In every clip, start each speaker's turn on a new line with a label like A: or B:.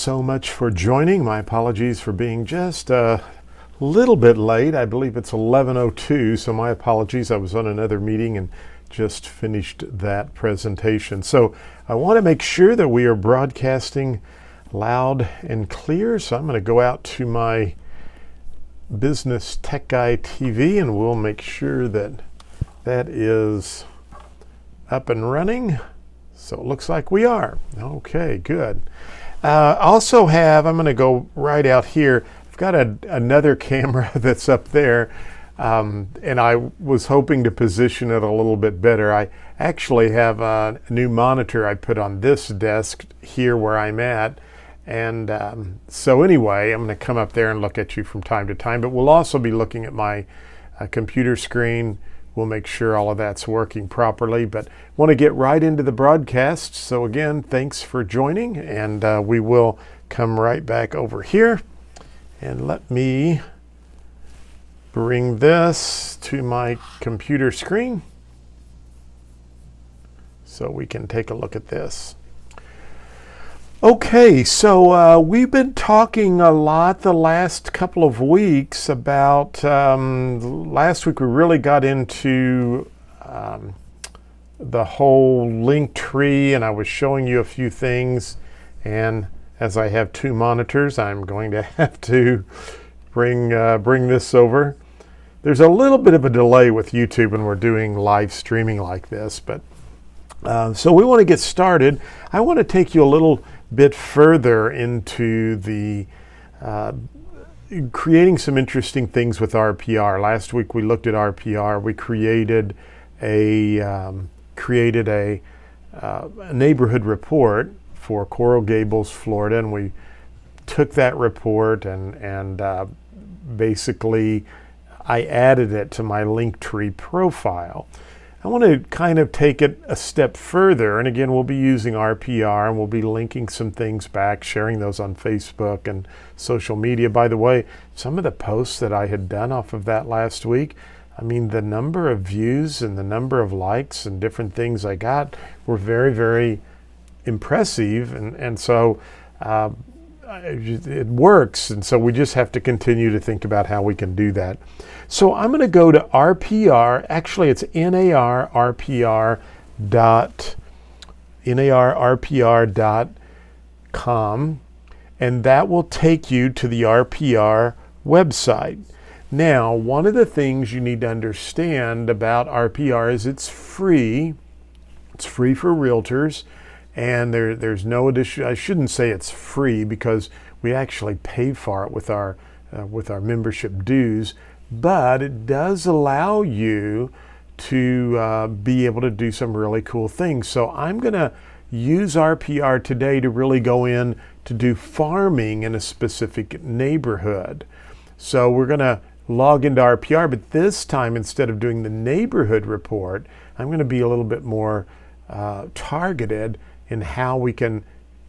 A: so much for joining. My apologies for being just a little bit late. I believe it's 11:02, so my apologies. I was on another meeting and just finished that presentation. So I want to make sure that we are broadcasting loud and clear. So I'm going to go out to my Business Tech Guy TV and we'll make sure that that is up and running. So it looks like we are. Okay, good. I'm going to go right out here. I've got another camera that's up there, and I was hoping to position it a little bit better. I actually have a new monitor I put on this desk here where I'm at. And so anyway, I'm going to come up there and look at you from time to time, but we'll also be looking at my computer screen. We'll make sure all of that's working properly, but want to get right into the broadcast. So again, thanks for joining, and we will come right back over here. And let me bring this to my computer screen so we can take a look at this. Okay, so we've been talking a lot the last couple of weeks about, last week we really got into the whole link tree, and I was showing you a few things, and as I have two monitors, I'm going to have to bring this over. There's a little bit of a delay with YouTube when we're doing live streaming like this, but so we want to get started. I want to take you a little bit further into the creating some interesting things with RPR. Last week we looked at RPR. We created a neighborhood report for Coral Gables, Florida, and we took that report and basically I added it to my Linktree profile. I want to kind of take it a step further, and again, we'll be using RPR, and we'll be linking some things back, sharing those on Facebook and social media. By the way, some of the posts that I had done off of that last week, I mean, the number of views and the number of likes and different things I got were very, very impressive, and so it works, and so we just have to continue to think about how we can do that. So I'm going to go to RPR. Actually, it's narrpr.com, and that will take you to the RPR website. Now, one of the things you need to understand about RPR is it's free. It's free for realtors, and there's no addition. I shouldn't say it's free because we actually pay for it with our membership dues. But it does allow you to be able to do some really cool things. So I'm going to use RPR today to really go in to do farming in a specific neighborhood. So we're going to log into RPR, but this time instead of doing the neighborhood report, I'm going to be a little bit more targeted in how we can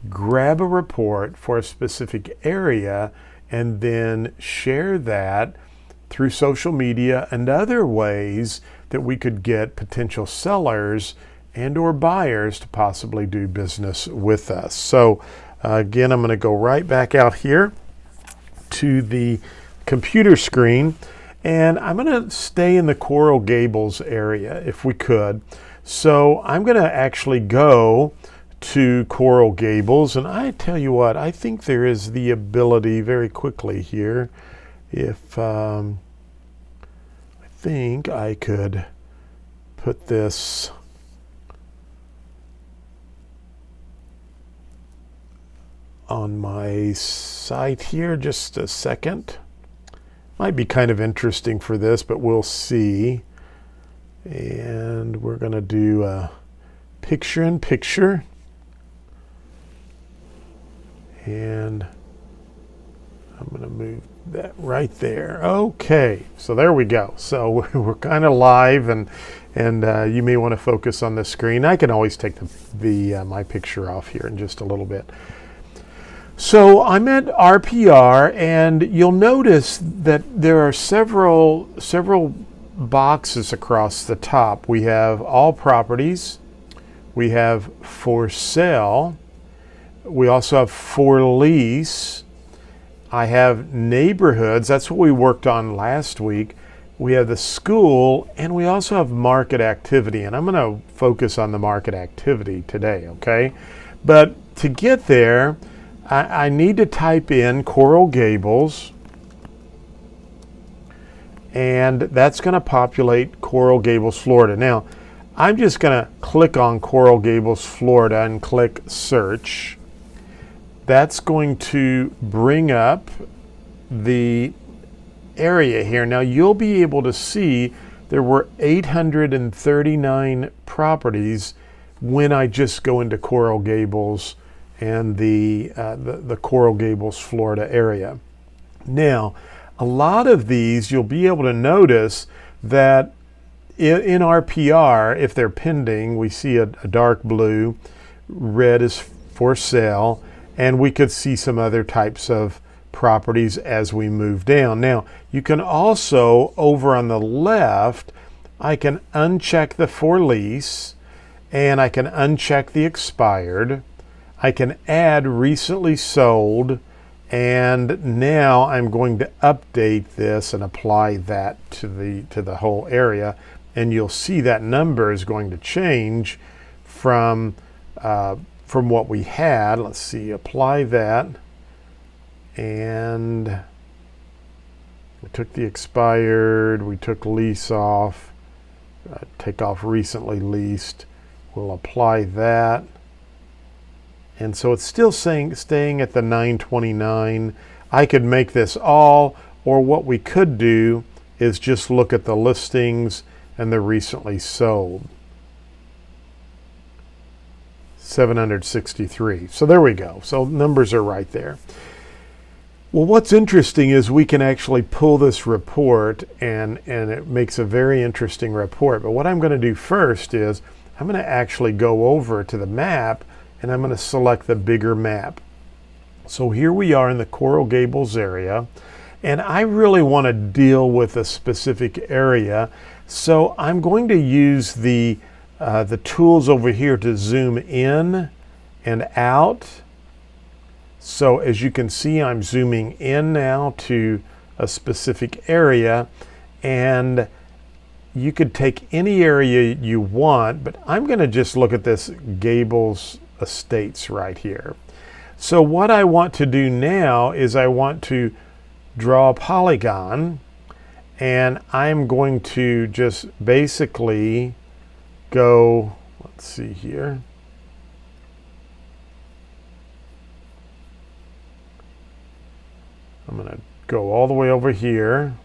A: grab a report for a specific area and then share that through social media and other ways that we could get potential sellers and or buyers to possibly do business with us. So again, I'm going to go right back out here to the computer screen, and I'm going to stay in the Coral Gables area if we could. So I'm going to actually go to Coral Gables, and I tell you what, I think there is the ability very quickly here. If I think I could put this on my site here, just a second. Might be kind of interesting for this, but we'll see. And we're going to do a picture-in-picture. And I'm going to move that right there. Okay, so there we go. So we're kind of live, and you may want to focus on the screen. I can always take my picture off here in just a little bit. So I'm at RPR, and you'll notice that there are several boxes across the top. We have all properties, we have for sale, we also have for lease. I have neighborhoods. That's what we worked on last week. We have the school, and we also have market activity. And I'm going to focus on the market activity today, okay? But to get there, I need to type in Coral Gables. And that's going to populate Coral Gables, Florida. Now, I'm just going to click on Coral Gables, Florida, and click search. That's going to bring up the area here. Now, you'll be able to see there were 839 properties when I just go into Coral Gables and the Coral Gables, Florida area. Now, a lot of these, you'll be able to notice that in RPR, if they're pending, we see a dark blue, red is for sale, and we could see some other types of properties as we move down. Now, you can also, over on the left, I can uncheck the for lease, and I can uncheck the expired. I can add recently sold, and now I'm going to update this and apply that to the whole area, and you'll see that number is going to change from what we had. Let's see, apply that, and we took the expired, we took lease off, take off recently leased. We'll apply that. And so it's still staying at the 929. I could make this all, or what we could do is just look at the listings and the recently sold. 763. So there we go. So numbers are right there. Well, what's interesting is we can actually pull this report, and it makes a very interesting report. But what I'm going to do first is I'm going to actually go over to the map, and I'm going to select the bigger map. So here we are in the Coral Gables area, and I really want to deal with a specific area. So I'm going to use the tools over here to zoom in and out. So as you can see, I'm zooming in now to a specific area, and you could take any area you want, but I'm going to just look at this Gables Estates right here. So what I want to do now is I want to draw a polygon, and I'm going to just basically go, let's see here. I'm going to go all the way over here,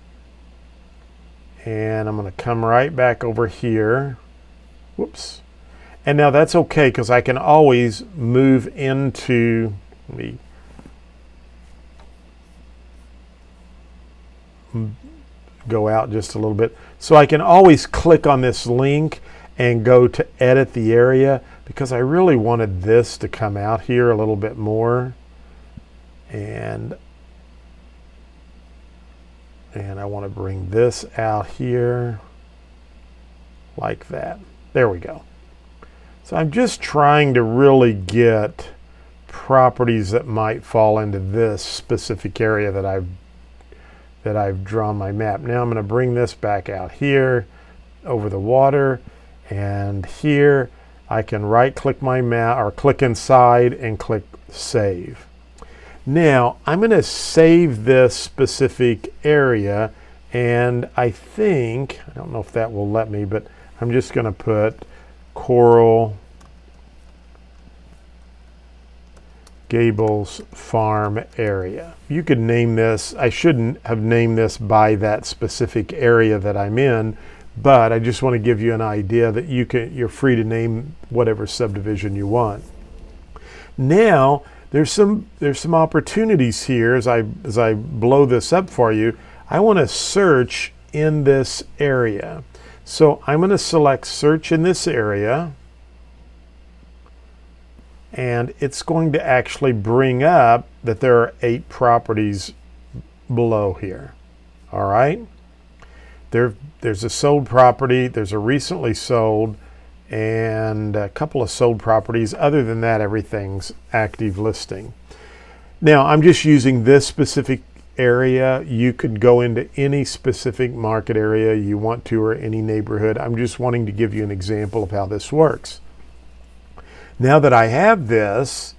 A: and I'm going to come right back over here. Whoops. And now that's okay, because I can always move into, let me go out just a little bit. So I can always click on this link and go to edit the area, because I really wanted this to come out here a little bit more. And I want to bring this out here like that. There we go. So I'm just trying to really get properties that might fall into this specific area that I've drawn my map. Now I'm going to bring this back out here over the water, and here I can right click my map, or click inside and click save. Now I'm going to save this specific area, and I don't know if that will let me, but I'm just going to put Coral Gables Farm area. You could name this, I shouldn't have named this by that specific area that I'm in, but I just want to give you an idea that you're free to name whatever subdivision you want. Now there's some opportunities here as I blow this up for you. I want to search in this area. So I'm going to select search in this area, and it's going to actually bring up that there are 8 properties below here. All right. There's a sold property, there's a recently sold, and a couple of sold properties. Other than that, everything's active listing. Now, I'm just using this specific area. You could go into any specific market area you want to, or any neighborhood. I'm just wanting to give you an example of how this works. Now that I have this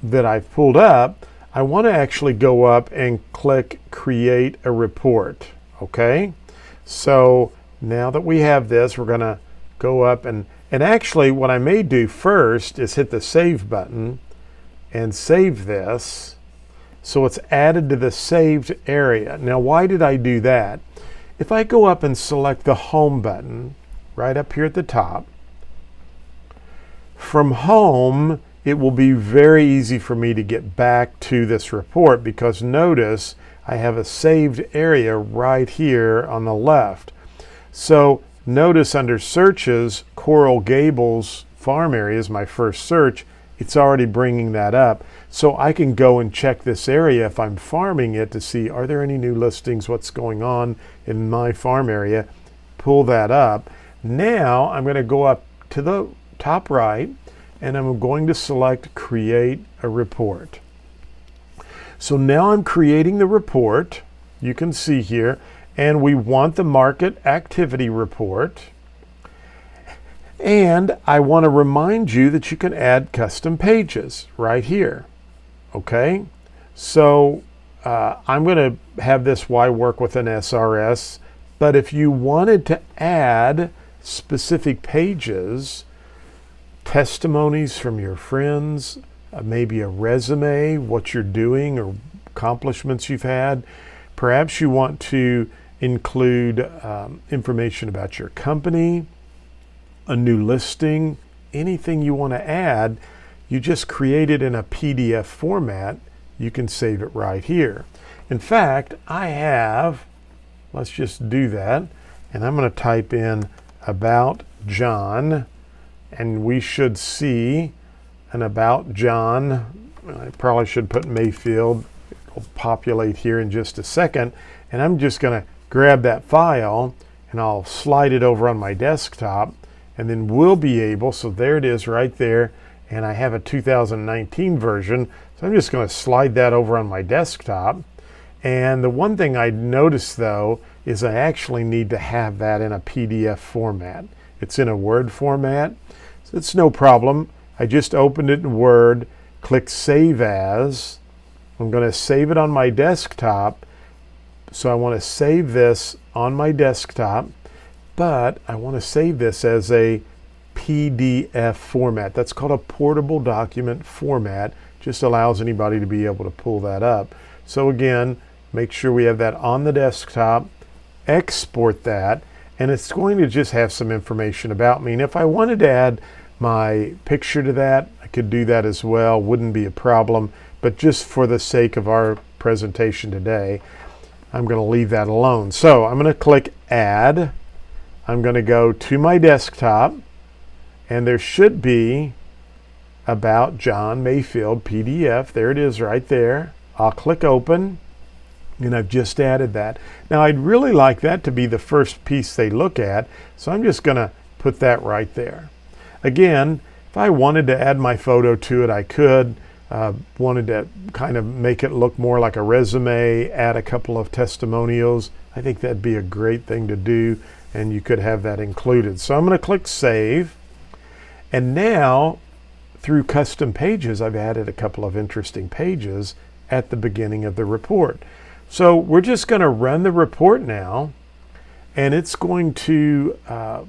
A: that I've pulled up, I want to actually go up and click Create a Report. Okay, so now that we have this, we're going to go up and actually what I may do first is hit the Save button and save this. So it's added to the saved area. Now, why did I do that? If I go up and select the Home button right up here at the top, from Home, it will be very easy for me to get back to this report, because notice I have a saved area right here on the left. So notice under Searches, Coral Gables Farm Area is my first search. It's already bringing that up. So I can go and check this area if I'm farming it to see, are there any new listings, what's going on in my farm area, pull that up. Now I'm going to go up to the top right and I'm going to select Create a Report. So now I'm creating the report, you can see here, and we want the Market Activity Report. And I want to remind you that you can add custom pages right here. Okay, so I'm going to have this Y work with an SRS, but if you wanted to add specific pages, testimonies from your friends, maybe a resume, what you're doing or accomplishments you've had, perhaps you want to include information about your company, a new listing, anything you want to add, you just create it in a PDF format. You can save it right here. In fact, I have, let's just do that, and I'm going to type in About John, and we should see an About John. I probably should put Mayfield. It'll populate here in just a second, and I'm just going to grab that file and I'll slide it over on my desktop, and then we'll be able, so there it is right there, and I have a 2019 version, so I'm just going to slide that over on my desktop. And the one thing I noticed though is I actually need to have that in a PDF format. It's in a Word format, so it's no problem. I just opened it in Word, click Save As. I'm going to save it on my desktop, so I want to save this on my desktop, but I want to save this as a PDF format. That's called a portable document format. Just allows anybody to be able to pull that up. So again, make sure we have that on the desktop, export that, and it's going to just have some information about me. And if I wanted to add my picture to that, I could do that as well, wouldn't be a problem. But just for the sake of our presentation today, I'm going to leave that alone. So I'm going to click Add. I'm going to go to my desktop, and there should be About John Mayfield PDF. There it is right there. I'll click Open, and I've just added that. Now I'd really like that to be the first piece they look at, so I'm just going to put that right there. Again, if I wanted to add my photo to it, I could. Wanted to kind of make it look more like a resume, add a couple of testimonials. I think that'd be a great thing to do, and you could have that included. So I'm going to click Save, and now through custom pages, I've added a couple of interesting pages at the beginning of the report. So we're just going to run the report now, and it's going to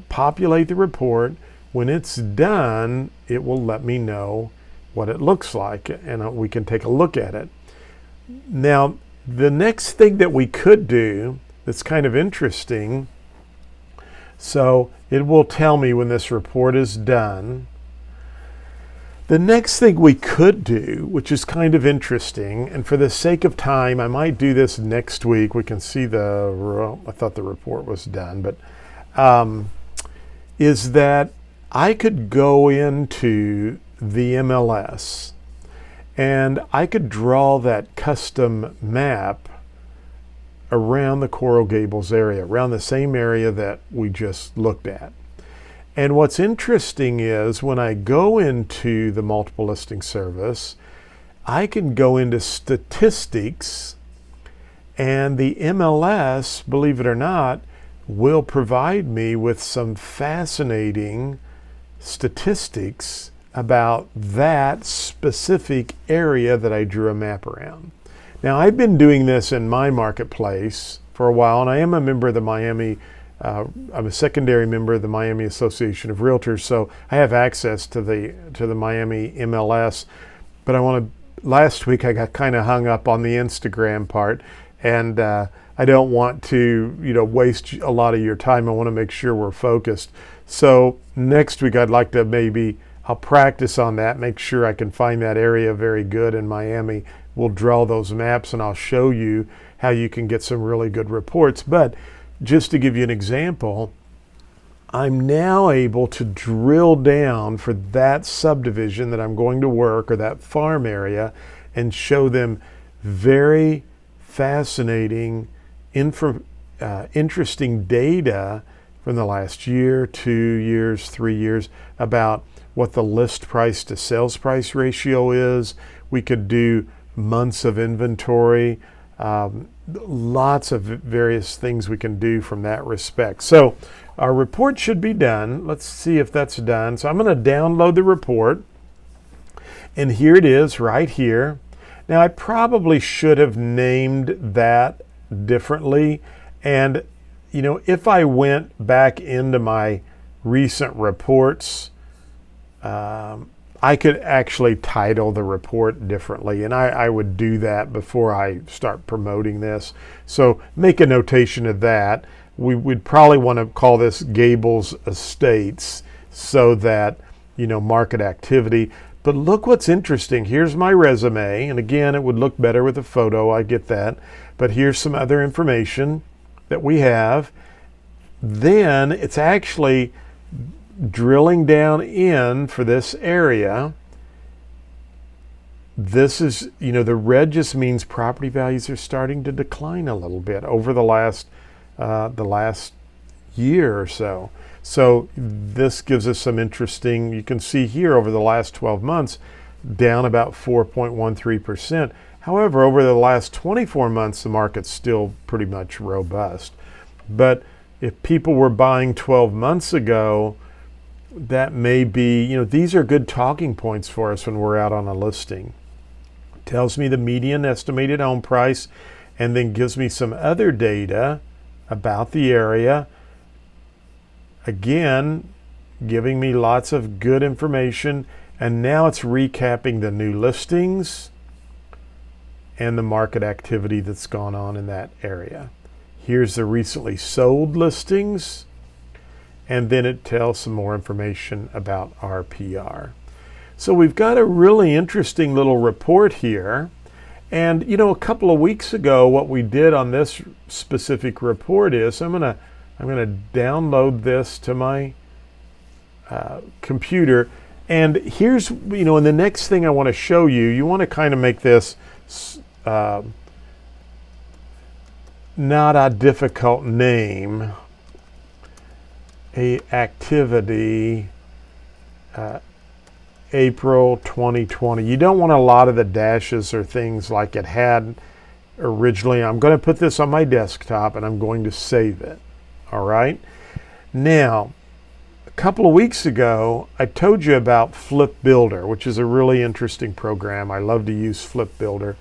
A: populate the report. When it's done, it will let me know what it looks like, and we can take a look at it. Now, the next thing that we could do that's kind of interesting, so it will tell me when this report is done. The next thing we could do, which is kind of interesting, and for the sake of time, I might do this next week. We can see I thought the report was done, but is that I could go into the MLS and I could draw that custom map around the Coral Gables area, around the same area that we just looked at. And what's interesting is when I go into the multiple listing service, I can go into statistics, and the MLS, believe it or not, will provide me with some fascinating statistics about that specific area that I drew a map around. Now, I've been doing this in my marketplace for a while, and I am a member of the I'm a secondary member of the Miami Association of Realtors, so I have access to the Miami MLS. But last week I got kind of hung up on the Instagram part, and I don't want to, waste a lot of your time. I want to make sure we're focused. So next week I'd like to I'll practice on that, make sure I can find that area very good in Miami. We'll draw those maps and I'll show you how you can get some really good reports. But just to give you an example, I'm now able to drill down for that subdivision that I'm going to work, or that farm area, and show them very fascinating, interesting data from the last year, 2 years, 3 years, about what the list price to sales price ratio is. We could do months of inventory, lots of various things we can do from that respect. So our report should be done. Let's see if that's done. So I'm going to download the report, and here it is right here. Now, I probably should have named that differently, and if I went back into my recent reports, I could actually title the report differently, and I would do that before I start promoting this. So make a notation of that. We'd probably want to call this Gables Estates, so that, market activity. But look what's interesting. Here's my resume, and again, it would look better with a photo, I get that. But here's some other information that we have. Then it's actually drilling down in for this area. This is, the red just means property values are starting to decline a little bit over the last year or so. So this gives us some interesting, you can see here over the last 12 months, down about 4.13%. However, over the last 24 months, the market's still pretty much robust. But if people were buying 12 months ago, that may be, these are good talking points for us when we're out on a listing. It tells me the median estimated home price, and then gives me some other data about the area. Again, giving me lots of good information. And now it's recapping the new listings and the market activity that's gone on in that area. Here's the recently sold listings. And then it tells some more information about RPR. So we've got a really interesting little report here. And a couple of weeks ago, what we did on this specific report is I'm gonna download this to my computer. And here's, and the next thing I want to show you, you want to kind of make this not a difficult name. Activity, April 2020. You don't want a lot of the dashes or things like it had originally. I'm going to put this on my desktop and I'm going to save it. All right. Now, a couple of weeks ago, I told you about Flip Builder, which is a really interesting program. I love to use Flip Builder.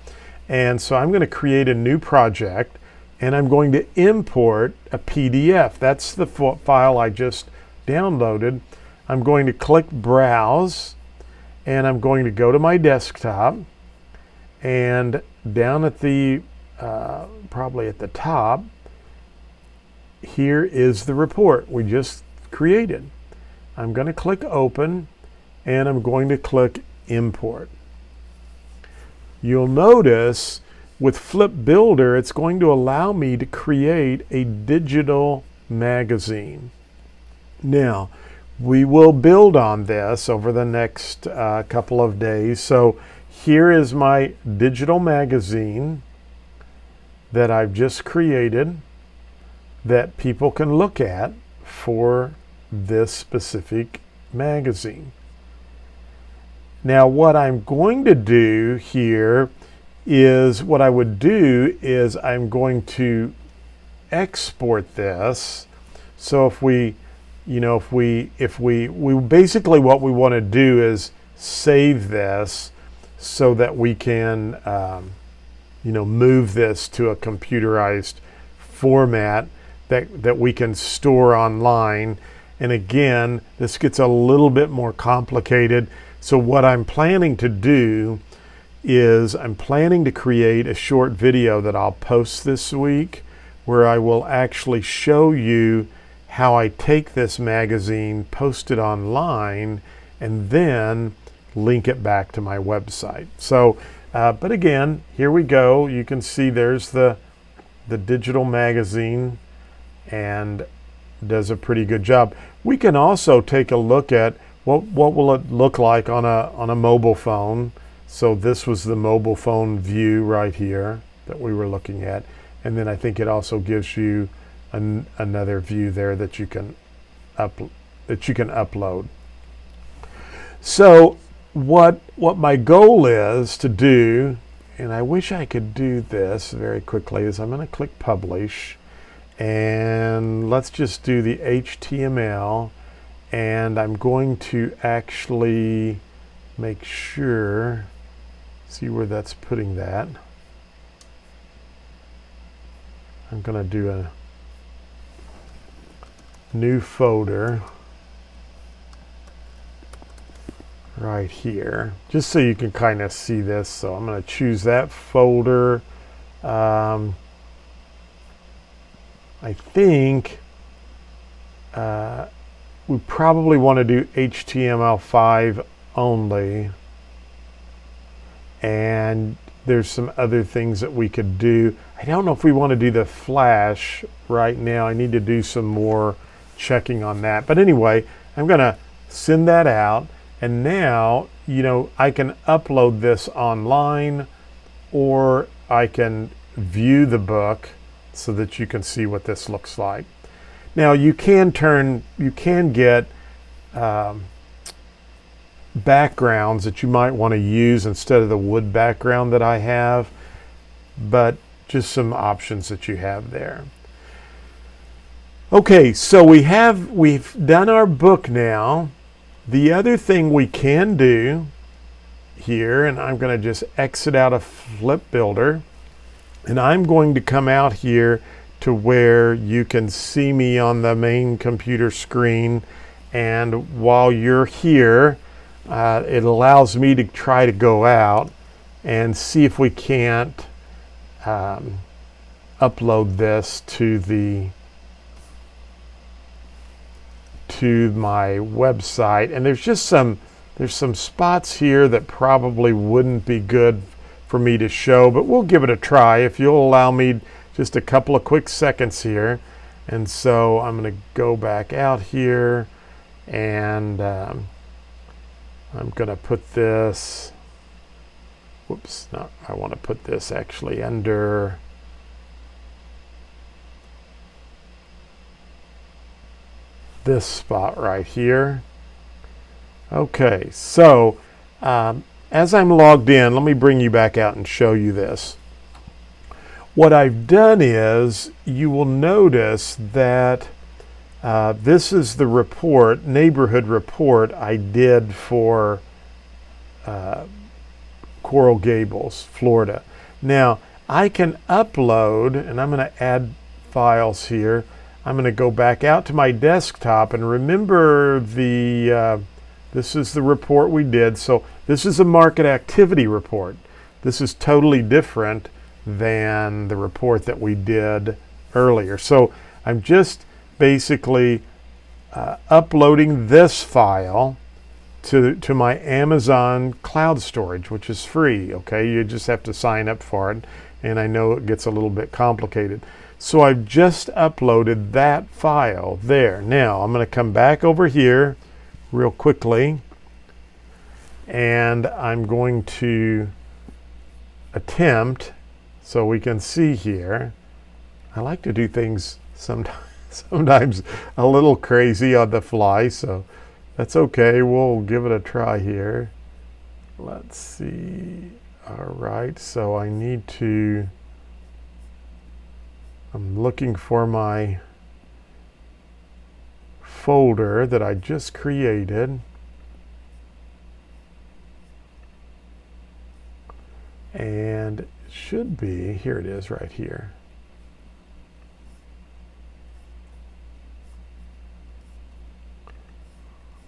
A: And so I'm going to create a new project, and I'm going to import a PDF. That's the file I just downloaded. I'm going to click Browse, and I'm going to go to my desktop, and down at the, probably at the top, here is the report we just created. I'm going to click Open, and I'm going to click Import. You'll notice with Flip Builder, it's going to allow me to create a digital magazine. Now, we will build on this over the next couple of days. So here is my digital magazine that I've just created that people can look at for this specific magazine. Now what I'm going to do here is, what I would do is I'm going to export this. So if we basically, what we want to do is save this so that we can move this to a computerized format that we can store online. And again, this gets a little bit more complicated. So what I'm planning to do is I'm planning to create a short video that I'll post this week, where I will actually show you how I take this magazine, post it online, and then link it back to my website. So, but again, here we go. You can see there's the digital magazine, and does a pretty good job. We can also take a look at what will it look like on a mobile phone. So this was the mobile phone view right here that we were looking at, and then I think it also gives you another view there that you can upload. So what my goal is to do, and I wish I could do this very quickly, is I'm going to click publish, and let's just do the HTML, and I'm going to actually make sure, see where that's putting that. I'm going to do a new folder right here, just so you can kind of see this. So I'm going to choose that folder. I think we probably want to do HTML5 only, and there's some other things that we could do. I don't know if we want to do the Flash right now. I need to do some more checking on that. But anyway, I'm going to send that out, and now I can upload this online, or I can view the book so that you can see what this looks like. Now you can get backgrounds that you might want to use instead of the wood background that I have, but just some options that you have there. Okay, so we've done our book now. The other thing we can do here, and I'm going to just exit out of Flip Builder, and I'm going to come out here to where you can see me on the main computer screen, and while you're here, it allows me to try to go out and see if we can't upload this to my website. And there's some spots here that probably wouldn't be good for me to show, but we'll give it a try if you'll allow me just a couple of quick seconds here. And so I'm going to go back out here, and I'm going to put this, whoops, no, I want to put this actually under this spot right here. Okay, so as I'm logged in, let me bring you back out and show you this. What I've done is, you will notice that this is the report, neighborhood report I did for Coral Gables, Florida. Now I can upload, and I'm going to add files here. I'm going to go back out to my desktop, and remember this is the report we did. So this is a market activity report. This is totally different than the report that we did earlier. So I'm just basically uploading this file to my Amazon cloud storage, which is free. Okay, you just have to sign up for it, and I know it gets a little bit complicated. So I've just uploaded that file there. Now I'm going to come back over here real quickly, and I'm going to attempt, so we can see here. I like to do things sometimes a little crazy on the fly, so that's okay. We'll give it a try here. Let's see. All right, so I'm looking for my folder that I just created. And it should be, here it is right here.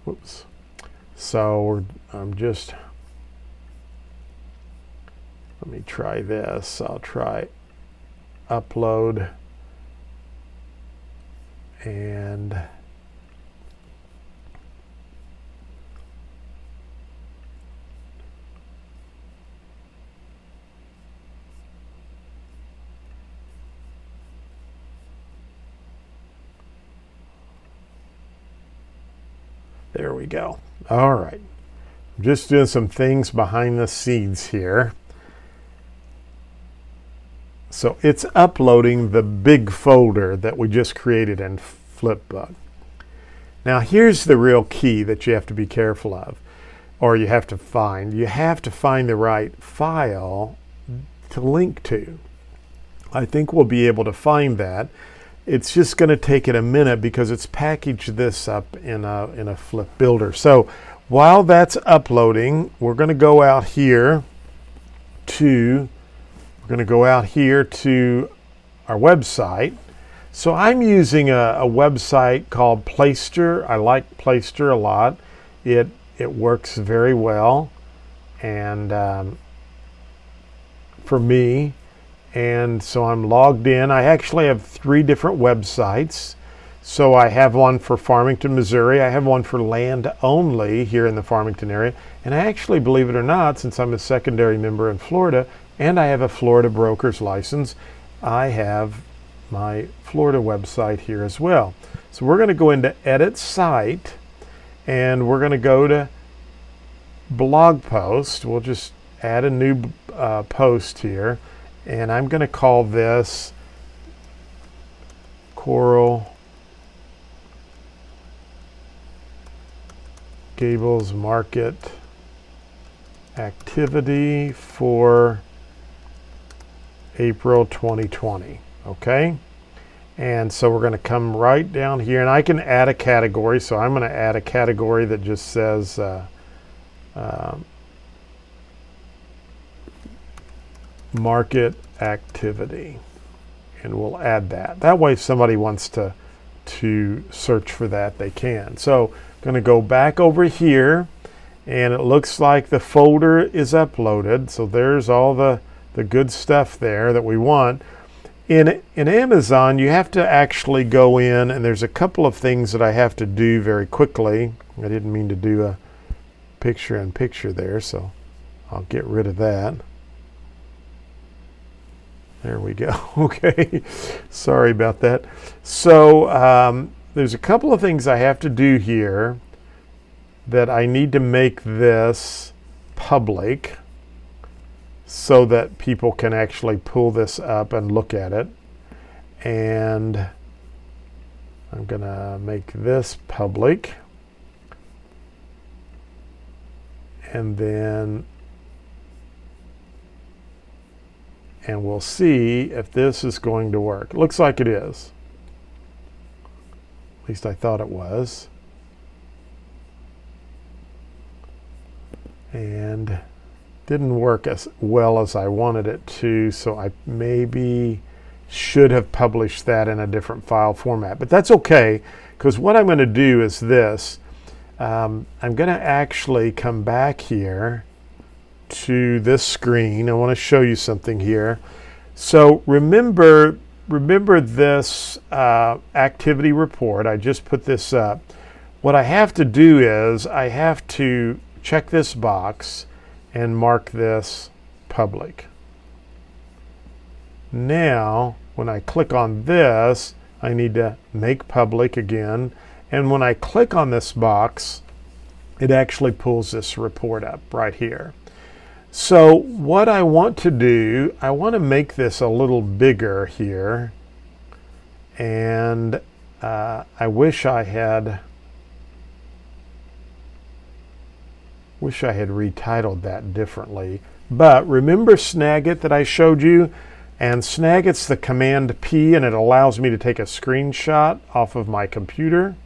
A: Whoops. So let me try this. I'll try upload, and there we go. All right. I'm just doing some things behind the scenes here. So it's uploading the big folder that we just created in Flipbook. Now here's the real key that you have to be careful of, or you have to find. You have to find the right file to link to. I think we'll be able to find that. It's just going to take it a minute because it's packaged this up in a Flip Builder. So while that's uploading, we're going to go out here to our website. So I'm using a website called Playster. I like Playster a lot. It works very well, and for me. And so I'm logged in. I actually have 3 different websites. So I have one for Farmington, Missouri. I have one for land only here in the Farmington area. And I actually, believe it or not, since I'm a secondary member in Florida, and I have a Florida broker's license, I have my Florida website here as well. So we're going to go into Edit Site, and we're going to go to Blog Post. We'll just add a new post here. And I'm going to call this Coral Gables Market Activity for April 2020. Okay? And so we're going to come right down here, and I can add a category. So I'm going to add a category that just says market activity, and we'll add that. That way if somebody wants to search for that, they can. So I'm going to go back over here, and it looks like the folder is uploaded. So there's all the good stuff there that we want. In Amazon, you have to actually go in, and there's a couple of things that I have to do very quickly. I didn't mean to do a picture-in-picture there, so I'll get rid of that. There we go. Okay, sorry about that. So there's a couple of things I have to do here that I need to make this public so that people can actually pull this up and look at it. And I'm going to make this public. And then we'll see if this is going to work. It looks like it is. At least I thought it was. And didn't work as well as I wanted it to, so I maybe should have published that in a different file format. But that's okay, because what I'm going to do is this. I'm going to actually come back here to this screen. I want to show you something here. So remember this activity report. I just put this up. What I have to do is I have to check this box and mark this public. Now, when I click on this, I need to make public again. And when I click on this box, it actually pulls this report up right here. So what I want to do, I want to make this a little bigger here. And I wish I had retitled that differently. But remember Snagit that I showed you? And Snagit's the Command P, and it allows me to take a screenshot off of my computer.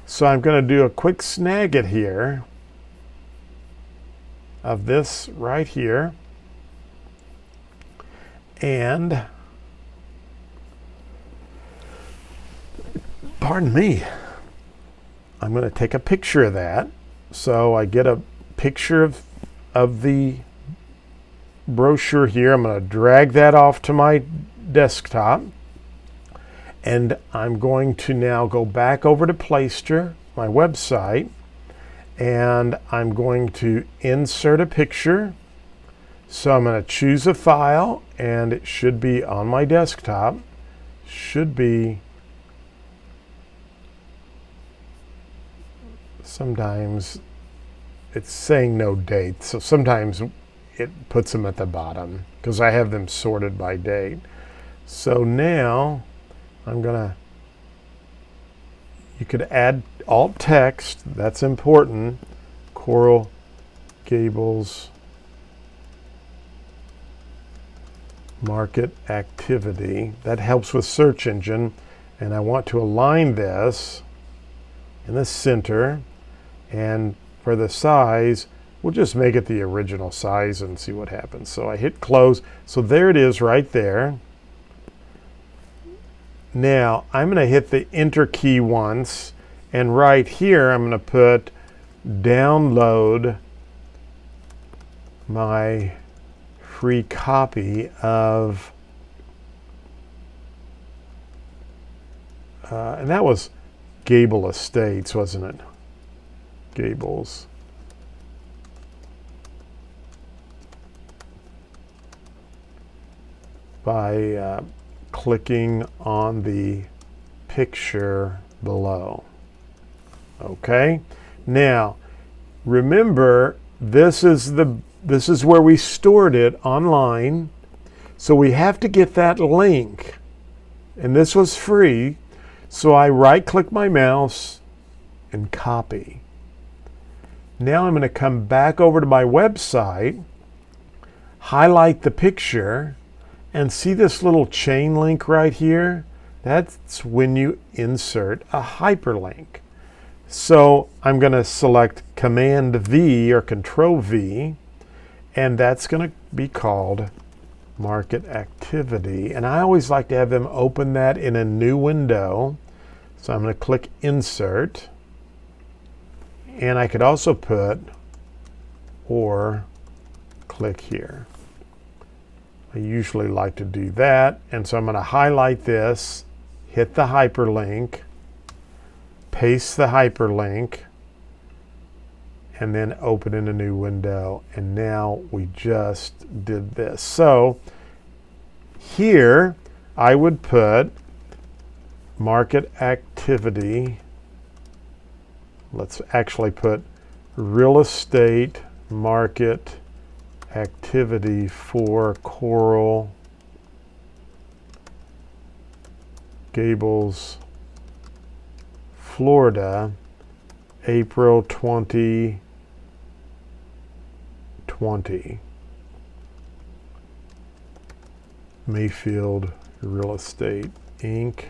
A: So I'm going to do a quick Snagit here of this right here. And, pardon me, I'm going to take a picture of that. So I get a picture of the brochure here. I'm going to drag that off to my desktop. And I'm going to now go back over to Playster, my website, and I'm going to insert a picture. So I'm going to choose a file, and it should be on my desktop. Should be, sometimes it's saying no date, so sometimes it puts them at the bottom because I have them sorted by date. So now I'm gonna, you could add alt text, that's important. Coral Gables market activity. That helps with search engine. And I want to align this in the center. And for the size, we'll just make it the original size and see what happens. So I hit close. So there it is right there. Now I'm going to hit the enter key once, and right here I'm going to put download my free copy of, and that was Gable Estates, wasn't it? Gables. By clicking on the picture below. Okay, now remember this is where we stored it online, so we have to get that link, and this was free. So I right click my mouse and copy. Now I'm going to come back over to my website, highlight the picture, and see this little chain link right here? That's when you insert a hyperlink. So I'm going to select Command V or Control V, and that's going to be called Market Activity. And I always like to have them open that in a new window. So I'm going to click Insert. And I could also put or click here. I usually like to do that. And so I'm going to highlight this, hit the hyperlink, paste the hyperlink, and then open in a new window. And now we just did this. So here I would put market activity. Let's actually put real estate market activity for Coral Gables, Florida, April 2020. Mayfield Real Estate Inc.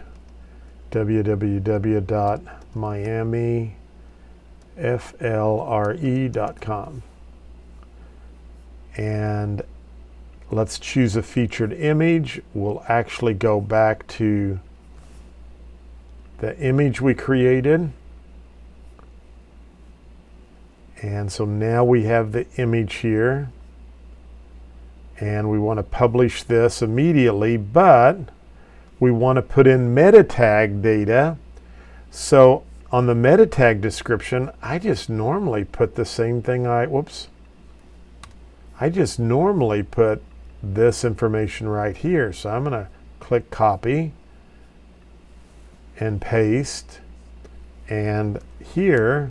A: www.miamiflre.com. And let's choose a featured image. We'll actually go back to the image we created. And so now we have the image here. And we want to publish this immediately, but we want to put in meta tag data. So on the meta tag description, I just normally put the same thing I just normally put this information right here. So I'm going to click copy and paste. And here,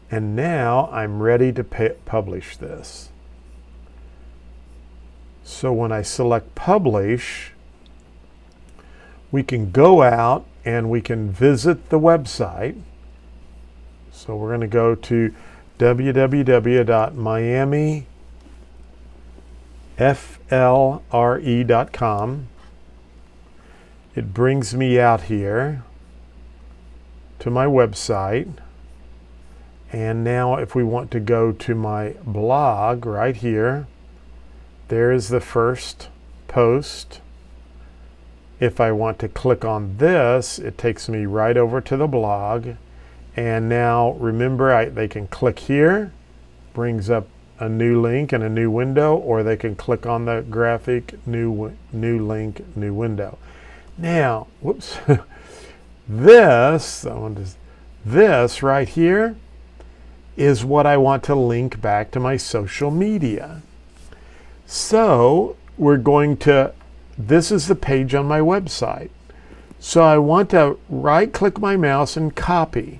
A: And now I'm ready to publish this. So when I select publish, we can go out and we can visit the website. So we're going to go to www.miamiflre.com. It brings me out here to my website. And now if we want to go to my blog right here, there is the first post. If I want to click on this, it takes me right over to the blog. And now remember, they can click here, brings up a new link and a new window, or they can click on the graphic, new link, new window. Now, whoops, this right here is what I want to link back to my social media. So we're going to, this is the page on my website. So I want to right-click my mouse and copy.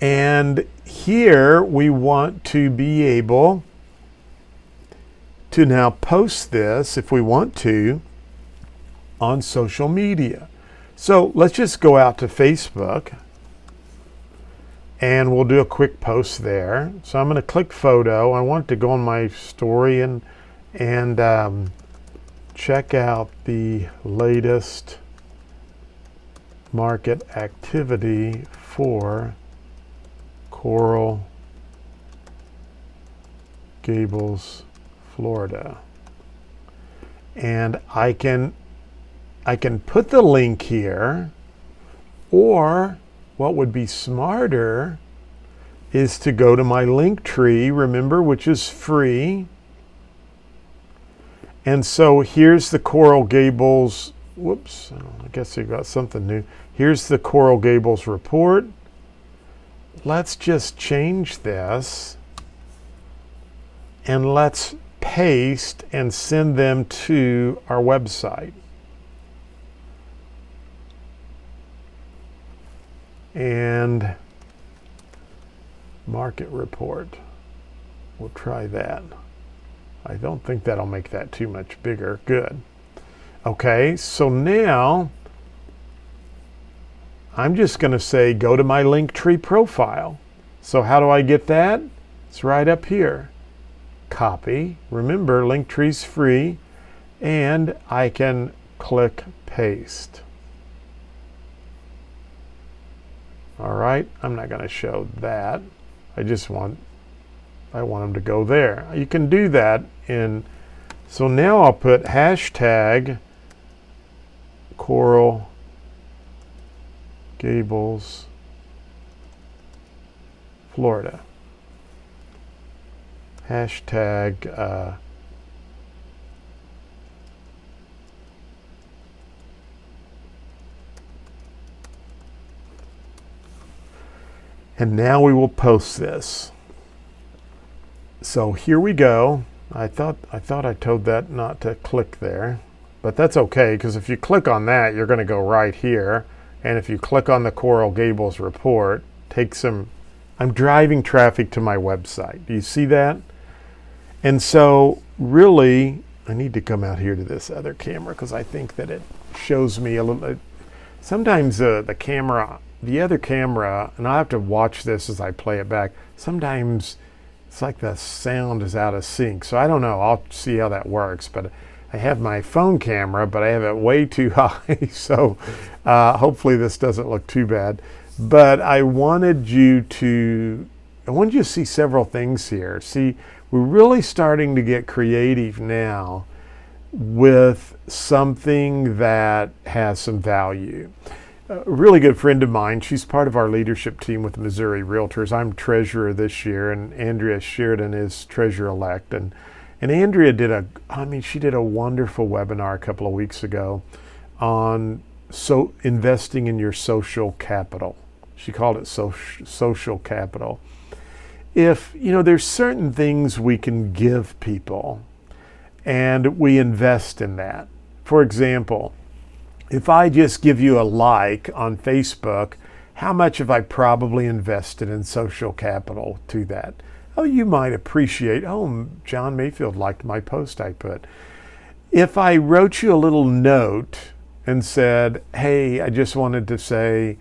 A: And here we want to be able to now post this, if we want to, on social media. So let's just go out to Facebook and we'll do a quick post there. So I'm going to click photo. I want it to go on my story and check out the latest market activity for Coral Gables, Florida. And I can put the link here, or what would be smarter is to go to my link tree, remember, which is free. And so here's the Coral Gables, whoops, I guess I got something new. Here's the Coral Gables report. Let's just change this and let's paste and send them to our website. And market report. We'll try that. I don't think that'll make that too much bigger. Good. Okay, so now I'm just going to say go to my Linktree profile. So how do I get that? It's right up here. Copy. Remember, Linktree's free. And I can click paste. All right, I'm not going to show that. I want them to go there. You can do that so now I'll put hashtag Coral Gables, Florida. Hashtag and now we will post this. So here we go. I thought I told that not to click there, but that's okay, because if you click on that, you're going to go right here. And if you click on the Coral Gables report, I'm driving traffic to my website. Do you see that? And so really, I need to come out here to this other camera because I think that it shows me a little, sometimes the other camera, and I have to watch this as I play it back, sometimes it's like the sound is out of sync. So I don't know, I'll see how that works, but I have my phone camera, but I have it way too high, so hopefully this doesn't look too bad. But I wanted you to see several things here. See, we're really starting to get creative now with something that has some value. A really good friend of mine, she's part of our leadership team with the Missouri Realtors. I'm treasurer this year, and Andrea Sheridan is treasurer-elect. And Andrea did a wonderful webinar a couple of weeks ago on investing in your social capital. She called it social capital. There's certain things we can give people, and we invest in that. For example, if I just give you a like on Facebook, how much have I probably invested in social capital to that? Oh, you might appreciate, oh, John Mayfield liked my post I put. If I wrote you a little note and said, hey, I just wanted to say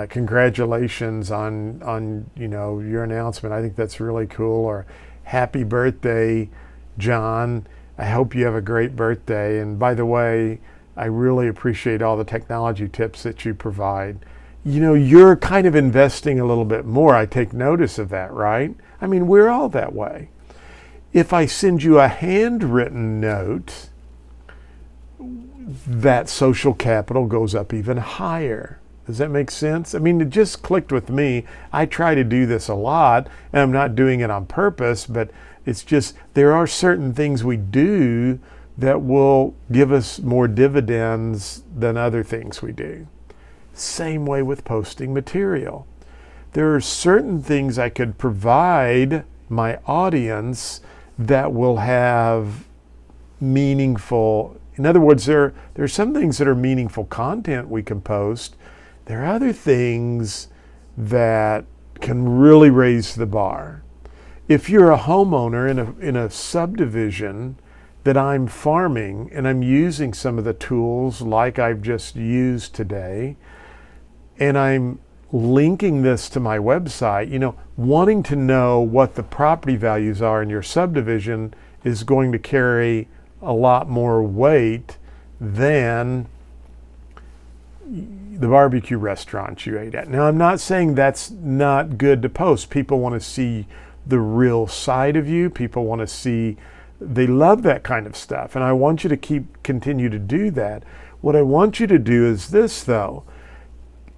A: congratulations on your announcement. I think that's really cool. Or happy birthday, John. I hope you have a great birthday. And by the way, I really appreciate all the technology tips that you provide. You're kind of investing a little bit more. I take notice of that, right? I mean, we're all that way. If I send you a handwritten note, that social capital goes up even higher. Does that make sense? I mean, it just clicked with me. I try to do this a lot, and I'm not doing it on purpose, but it's just there are certain things we do that will give us more dividends than other things we do. Same way with posting material. There are certain things I could provide my audience that will have meaningful, in other words, there are some things that are meaningful content we can post. There are other things that can really raise the bar. If you're a homeowner in a subdivision that I'm farming and I'm using some of the tools like I've just used today, and I'm linking this to my website, wanting to know what the property values are in your subdivision is going to carry a lot more weight than the barbecue restaurant you ate at. Now, I'm not saying that's not good to post. People want to see the real side of you. People want to see, they love that kind of stuff. And I want you to continue to do that. What I want you to do is this, though.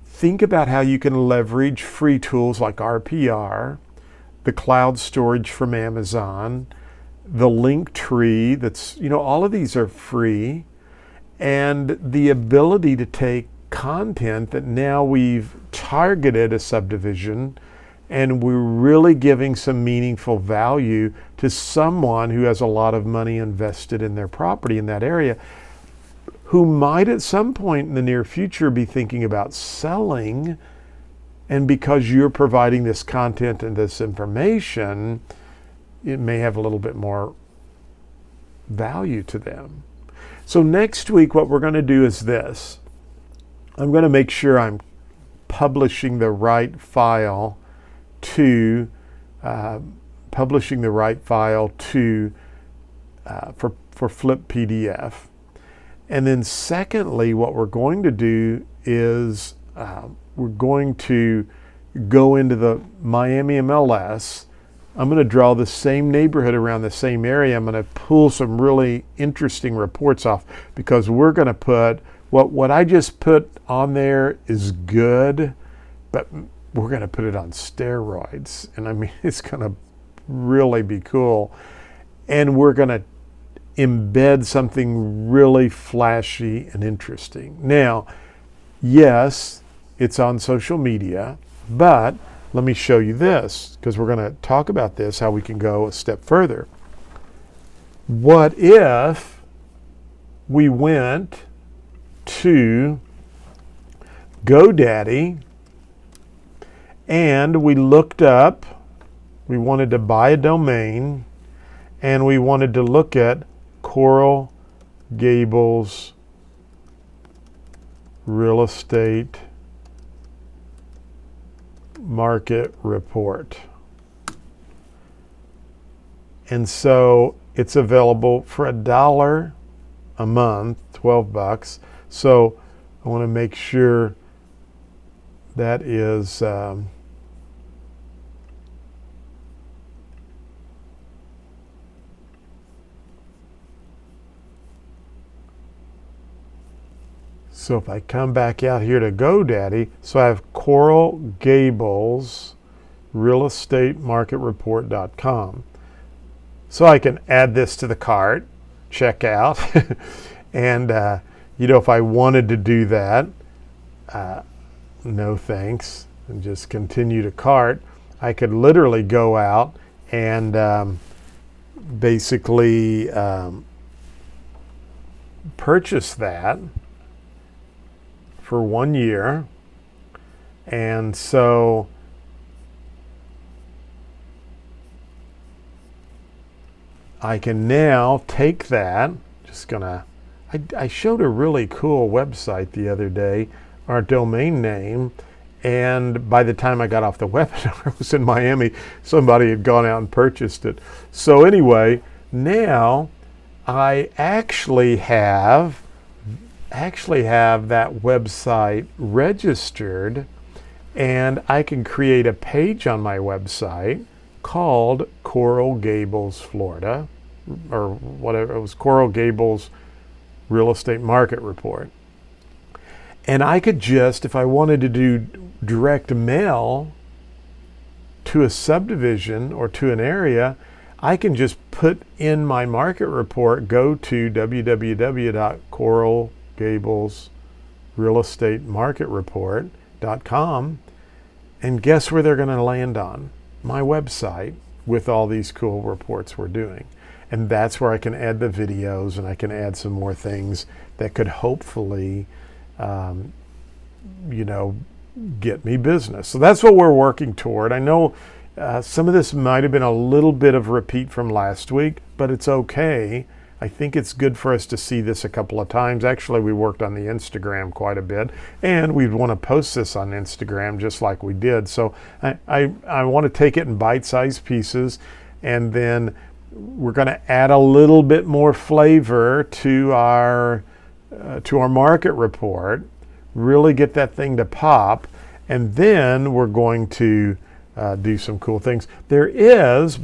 A: Think about how you can leverage free tools like RPR, the cloud storage from Amazon, the link tree that's, all of these are free, and the ability to take content that now we've targeted a subdivision and we're really giving some meaningful value to someone who has a lot of money invested in their property in that area, who might at some point in the near future be thinking about selling, and because you're providing this content and this information, it may have a little bit more value to them. So next week, what we're going to do is this. I'm going to make sure I'm publishing the right file to for Flip PDF. And then secondly, what we're going to do is we're going to go into the Miami MLS. I'm going to draw the same neighborhood around the same area. I'm going to pull some really interesting reports off, because we're going to put what I just put on there is good, but we're going to put it on steroids. And I mean, it's going to really be cool. And we're going to embed something really flashy and interesting. Now, yes, it's on social media, but let me show you this, because we're going to talk about this, how we can go a step further. What if we went to GoDaddy and we looked up, we wanted to buy a domain, and we wanted to look at Coral Gables real estate market report. And so it's available for $1 a month, $12. So I want to make sure that is so if I come back out here to GoDaddy, so I have Coral Gables real estate market report.com. So I can add this to the cart, check out, and if I wanted to do that, no thanks, and just continue to cart, I could literally go out and basically purchase that for 1 year, And so I can now take that, I showed a really cool website the other day, our domain name, and by the time I got off the webinar, I was in Miami, somebody had gone out and purchased it. So anyway, now I actually have that website registered, and I can create a page on my website called Coral Gables, Florida, or whatever, it was Coral Gables Real Estate Market Report. And I could just, if I wanted to do direct mail to a subdivision or to an area, I can just put in my market report, go to www.coralgablesrealestatemarketreport.com, and guess where they're going to land on? My website with all these cool reports we're doing. And that's where I can add the videos, and I can add some more things that could hopefully, get me business. So that's what we're working toward. I know some of this might have been a little bit of repeat from last week, but it's okay. I think it's good for us to see this a couple of times. Actually, we worked on the Instagram quite a bit, and we'd want to post this on Instagram just like we did. So I want to take it in bite-sized pieces, and then we're going to add a little bit more flavor to our market report, really get that thing to pop, and then we're going to do some cool things. There is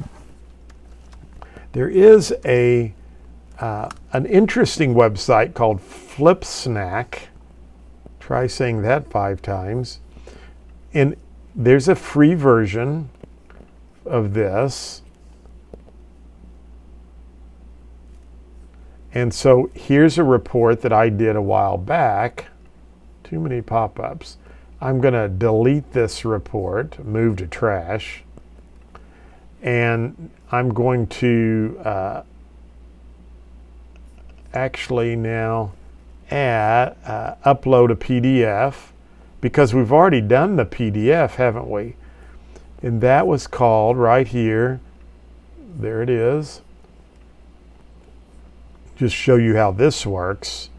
A: an interesting website called FlipSnack. Try saying that 5 times. And there's a free version of this. And so here's a report that I did a while back. Too many pop-ups. I'm going to delete this report, move to trash, and I'm going to actually now upload a PDF, because we've already done the PDF, haven't we? And that was called right here. There it is. Just show you how this works.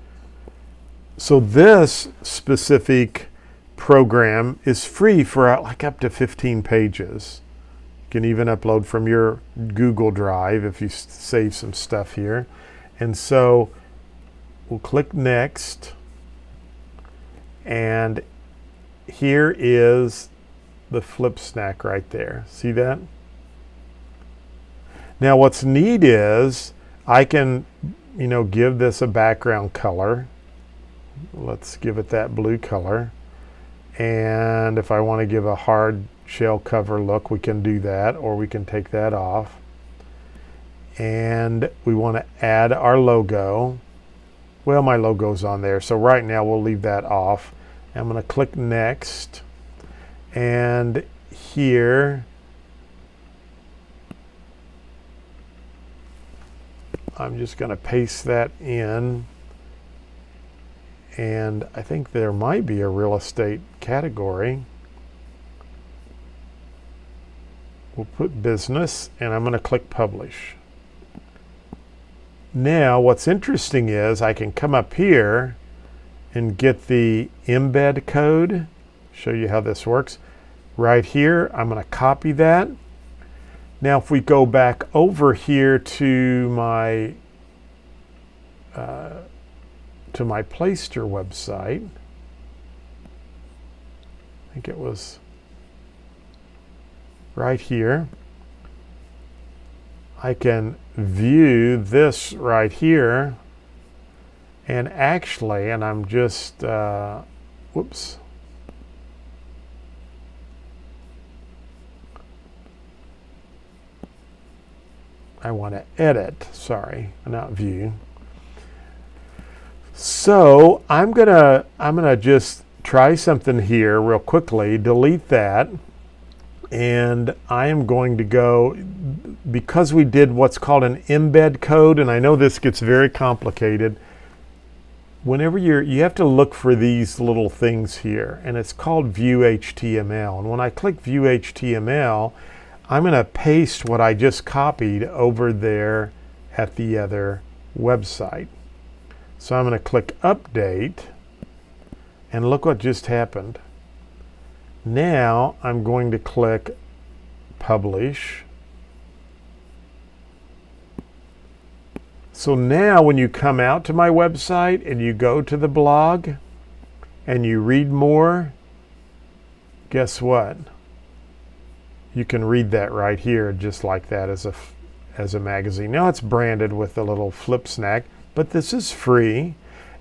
A: So this specific program is free for like up to 15 pages. You can even upload from your Google Drive if you save some stuff here. And so we'll click next, and here is the FlipSnack right there. See that? Now what's neat is I can give this a background color. Let's give it that blue color. And if I want to give a hard shell cover look, we can do that, or we can take that off. And we want to add our logo. Well, my logo's on there, so right now we'll leave that off. I'm going to click next. And here, I'm just going to paste that in. And I think there might be a real estate category. We'll put business, and I'm going to click publish. Now what's interesting is I can come up here and get the embed code. Show you how this works. Right here, I'm going to copy that. Now if we go back over here to my Playster website, I think it was right here. I can view this right here, and actually, and I'm just, whoops. I want to edit, sorry, not view. So I'm gonna just try something here real quickly, delete that, and I am going to go, because we did what's called an embed code, and I know this gets very complicated, whenever you have to look for these little things here, and it's called View HTML. And when I click View HTML, I'm going to paste what I just copied over there at the other website. So I'm going to click Update, and look what just happened. Now I'm going to click Publish. So now when you come out to my website and you go to the blog and you read more, guess what? You can read that right here just like that as a magazine. Now it's branded with a little flip snack, but this is free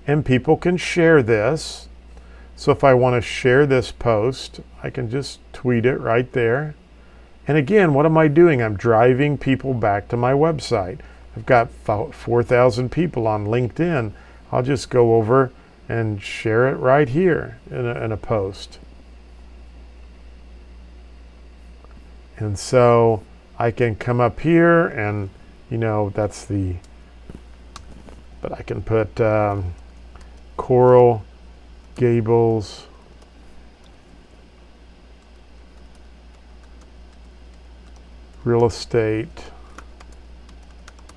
A: and people can share this. So if I want to share this post, I can just tweet it right there. And again, what am I doing? I'm driving people back to my website. I've got 4,000 people on LinkedIn. I'll just go over and share it right here in a post. And so I can come up here and, that's the, but I can put Coral Gables real estate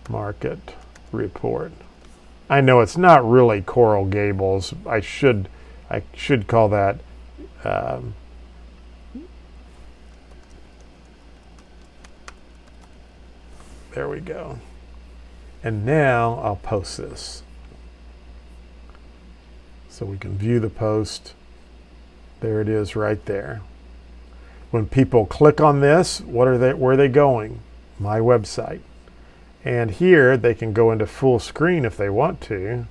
A: market report. I know it's not really Coral Gables. I should call that there we go. And now I'll post this. So we can view the post. There it is right there. When people click on this, where are they going? My website. And here they can go into full screen if they want to.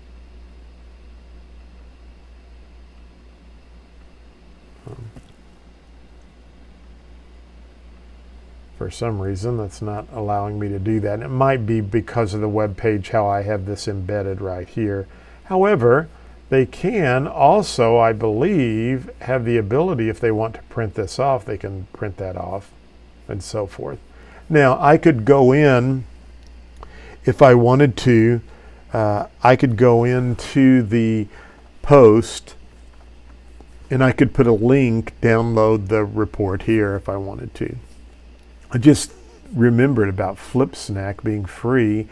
A: For some reason, that's not allowing me to do that. And it might be because of the web page, how I have this embedded right here. However, they can also, I believe, have the ability, if they want to print this off, they can print that off and so forth. Now, I could go in, if I wanted to, I could go into the post and I could put a link, download the report here if I wanted to. I just remembered about FlipSnack being free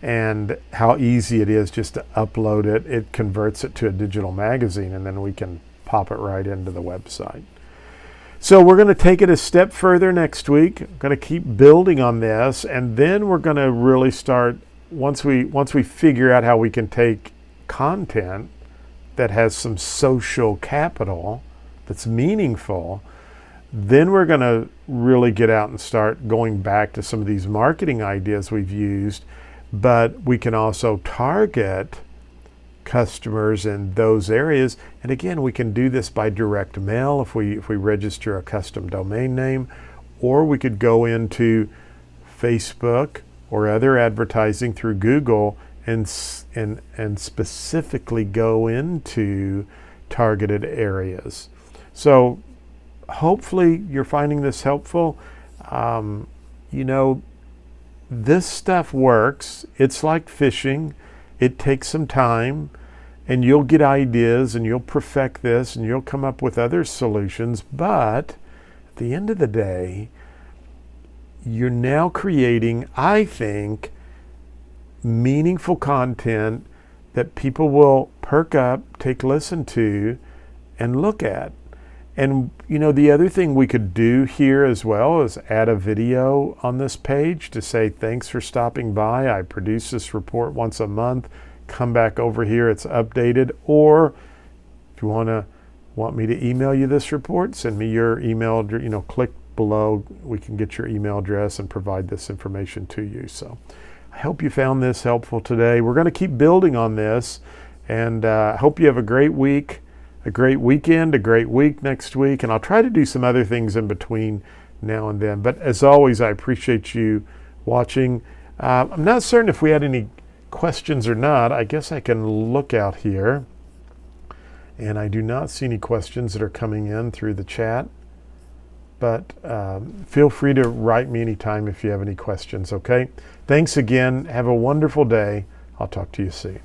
A: and how easy it is just to upload it. It converts it to a digital magazine and then we can pop it right into the website. So we're going to take it a step further next week. I'm going to keep building on this, and then we're going to really start, once we figure out how we can take content that has some social capital that's meaningful, then we're going to really get out and start going back to some of these marketing ideas we've used, but we can also target customers in those areas. And again, we can do this by direct mail if we register a custom domain name, or we could go into Facebook or other advertising through Google and specifically go into targeted areas. So hopefully you're finding this helpful. This stuff works. It's like fishing. It takes some time, and you'll get ideas and you'll perfect this and you'll come up with other solutions. But at the end of the day, you're now creating, I think, meaningful content that people will perk up, take listen to, and look at. And the other thing we could do here as well is add a video on this page to say, thanks for stopping by. I produce this report once a month. Come back over here, it's updated. Or if you want me to email you this report, send me your email, click below. We can get your email address and provide this information to you. So I hope you found this helpful today. We're going to keep building on this, and I hope you have a great week, a great weekend, a great week next week, and I'll try to do some other things in between now and then. But as always, I appreciate you watching. I'm not certain if we had any questions or not. I guess I can look out here, and I do not see any questions that are coming in through the chat. But feel free to write me anytime if you have any questions, okay? Thanks again. Have a wonderful day. I'll talk to you soon.